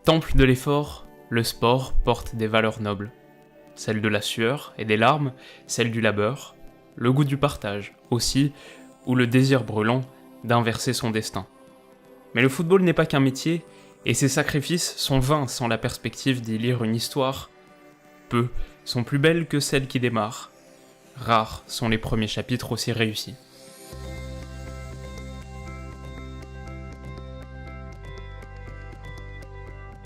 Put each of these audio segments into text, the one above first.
Temple de l'effort, le sport porte des valeurs nobles. Celle de la sueur et des larmes, celle du labeur, le goût du partage aussi, ou le désir brûlant d'inverser son destin. Mais le football n'est pas qu'un métier, et ses sacrifices sont vains sans la perspective d'y lire une histoire. Peu sont plus belles que celles qui démarrent. Rares sont les premiers chapitres aussi réussis.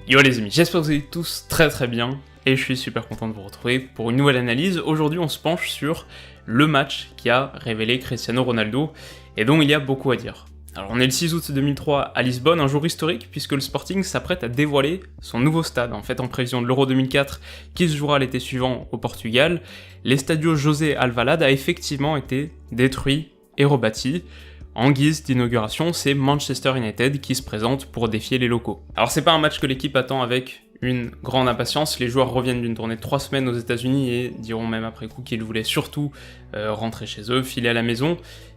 Yo les amis, j'espère que vous allez tous très bien, et je suis super content de vous retrouver pour une nouvelle analyse. Aujourd'hui on se penche sur le match qui a révélé Cristiano Ronaldo, et dont il y a beaucoup à dire. Alors on est le 6 août 2003 à Lisbonne, un jour historique puisque le Sporting s'apprête à dévoiler son nouveau stade, en fait en prévision de l'Euro 2004 qui se jouera l'été suivant au Portugal. L'Estadio José Alvalade a effectivement été détruit et rebâti. En guise d'inauguration, c'est Manchester United qui se présente pour défier les locaux. Alors c'est pas un match que l'équipe attend avec une grande impatience, les joueurs reviennent d'une tournée de 3 semaines aux États-Unis et diront même après coup qu'ils voulaient surtout rentrer chez eux, filer à la maison.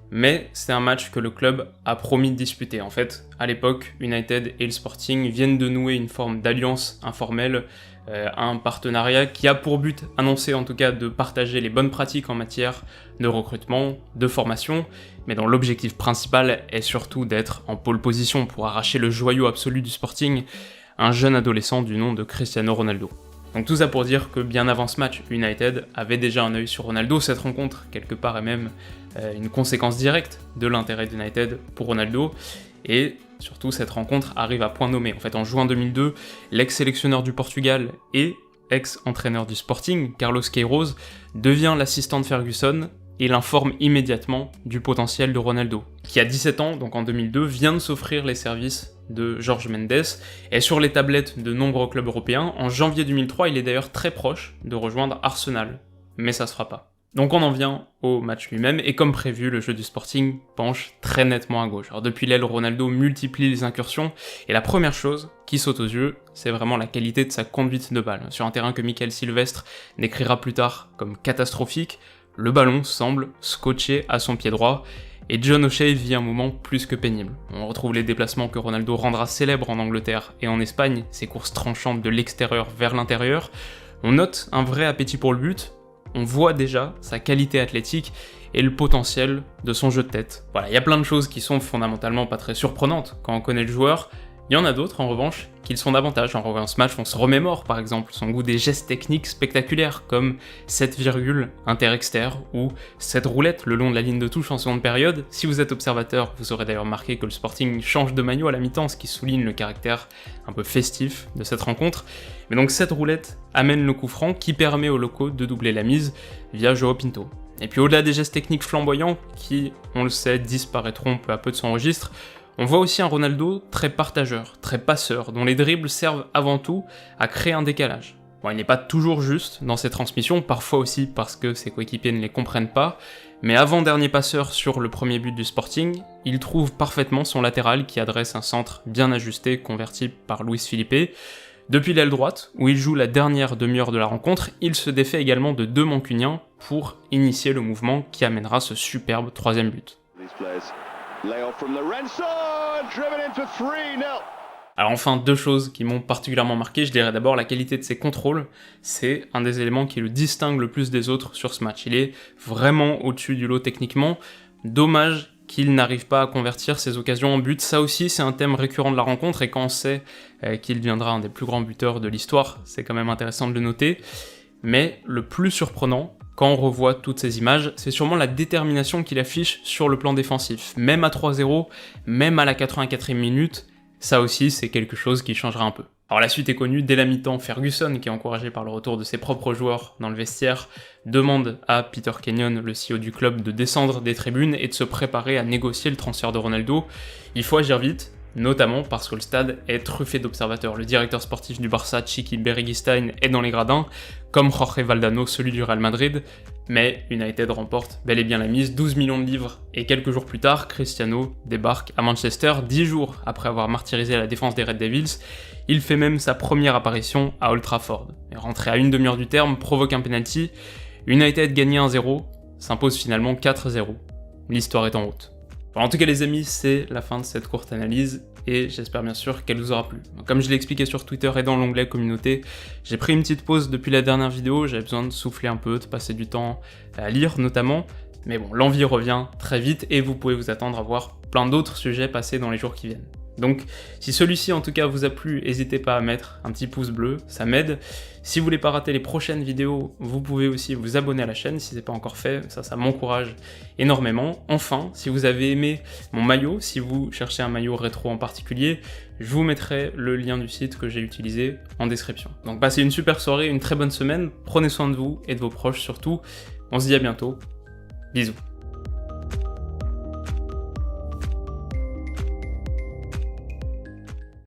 Mais c'est un match que le club a promis de disputer. En fait, à l'époque, United et le Sporting viennent de nouer une forme d'alliance informelle, un partenariat qui a pour but annoncé en tout cas de partager les bonnes pratiques en matière de recrutement, de formation, mais dont l'objectif principal est surtout d'être en pole position pour arracher le joyau absolu du Sporting, un jeune adolescent du nom de Cristiano Ronaldo. Donc tout ça pour dire que bien avant ce match, United avait déjà un œil sur Ronaldo. Cette rencontre, quelque part, est même une conséquence directe de l'intérêt d'United pour Ronaldo. Et surtout, cette rencontre arrive à point nommé. En fait, en juin 2002, l'ex-sélectionneur du Portugal et ex-entraîneur du Sporting, Carlos Queiroz, devient l'assistant de Ferguson et l'informe immédiatement du potentiel de Ronaldo, qui à 17 ans, donc en 2002, vient de s'offrir les services de Jorge Mendes, et sur les tablettes de nombreux clubs européens. En janvier 2003, il est d'ailleurs très proche de rejoindre Arsenal, mais ça se fera pas. Donc on en vient au match lui-même, et comme prévu, le jeu du Sporting penche très nettement à gauche. Alors depuis l'aile, Ronaldo multiplie les incursions, et la première chose qui saute aux yeux, c'est vraiment la qualité de sa conduite de balle. Sur un terrain que Michael Silvestre décrira plus tard comme catastrophique, le ballon semble scotché à son pied droit, et John O'Shea vit un moment plus que pénible. On retrouve les déplacements que Ronaldo rendra célèbres en Angleterre et en Espagne, ses courses tranchantes de l'extérieur vers l'intérieur. On note un vrai appétit pour le but, on voit déjà sa qualité athlétique et le potentiel de son jeu de tête. Voilà, il y a plein de choses qui sont fondamentalement pas très surprenantes quand on connaît le joueur. Il y en a d'autres, en revanche, qui le sont davantage. En revoyant ce match, on se remémore, par exemple, son goût des gestes techniques spectaculaires, comme cette virgule inter-exter, ou cette roulette le long de la ligne de touche en seconde période. Si vous êtes observateur, vous aurez d'ailleurs remarqué que le Sporting change de maillot à la mi-temps, ce qui souligne le caractère un peu festif de cette rencontre. Mais donc cette roulette amène le coup franc, qui permet aux locaux de doubler la mise via João Pinto. Et puis au-delà des gestes techniques flamboyants, qui, on le sait, disparaîtront peu à peu de son registre, on voit aussi un Ronaldo très partageur, très passeur, dont les dribbles servent avant tout à créer un décalage. Bon, il n'est pas toujours juste dans ses transmissions, parfois aussi parce que ses coéquipiers ne les comprennent pas, mais avant-dernier passeur sur le premier but du Sporting, il trouve parfaitement son latéral qui adresse un centre bien ajusté converti par Luis Felipe. Depuis l'aile droite, où il joue la dernière demi-heure de la rencontre, il se défait également de 2 mancuniens pour initier le mouvement qui amènera ce superbe 3e but. Alors enfin, 2 choses qui m'ont particulièrement marqué, je dirais d'abord la qualité de ses contrôles, c'est un des éléments qui le distingue le plus des autres sur ce match. Il est vraiment au-dessus du lot techniquement, dommage qu'il n'arrive pas à convertir ses occasions en but. Ça aussi, c'est un thème récurrent de la rencontre, et quand on sait qu'il deviendra un des plus grands buteurs de l'histoire, c'est quand même intéressant de le noter. Mais le plus surprenant, quand on revoit toutes ces images, c'est sûrement la détermination qu'il affiche sur le plan défensif. Même à 3-0, même à la 84e minute, ça aussi c'est quelque chose qui changera un peu. Alors la suite est connue, dès la mi-temps, Ferguson, qui est encouragé par le retour de ses propres joueurs dans le vestiaire, demande à Peter Kenyon, le CEO du club, de descendre des tribunes et de se préparer à négocier le transfert de Ronaldo. Il faut agir vite, notamment parce que le stade est truffé d'observateurs. Le directeur sportif du Barça, Txiki Begiristain, est dans les gradins, comme Jorge Valdano, celui du Real Madrid, mais United remporte bel et bien la mise, 12 millions de livres, et quelques jours plus tard, Cristiano débarque à Manchester, 10 jours après avoir martyrisé la défense des Red Devils. Il fait même sa première apparition à Old Trafford. Rentré à une demi-heure du terme, provoque un penalty, United gagne 1-0, s'impose finalement 4-0. L'histoire est en route. En tout cas les amis, c'est la fin de cette courte analyse. et j'espère bien sûr qu'elle vous aura plu. Donc, comme je l'ai expliqué sur Twitter et dans l'onglet communauté, j'ai pris une petite pause depuis la dernière vidéo, j'avais besoin de souffler un peu, de passer du temps à lire notamment, mais bon, l'envie revient très vite et vous pouvez vous attendre à voir plein d'autres sujets passer dans les jours qui viennent. Donc, si celui-ci en tout cas vous a plu, n'hésitez pas à mettre un petit pouce bleu, ça m'aide. Si vous voulez pas rater les prochaines vidéos, vous pouvez aussi vous abonner à la chaîne si ce n'est pas encore fait, ça m'encourage énormément. Enfin, si vous avez aimé mon maillot, si vous cherchez un maillot rétro en particulier, je vous mettrai le lien du site que j'ai utilisé en description. Donc passez une super soirée, une très bonne semaine, prenez soin de vous et de vos proches surtout. On se dit à bientôt, bisous.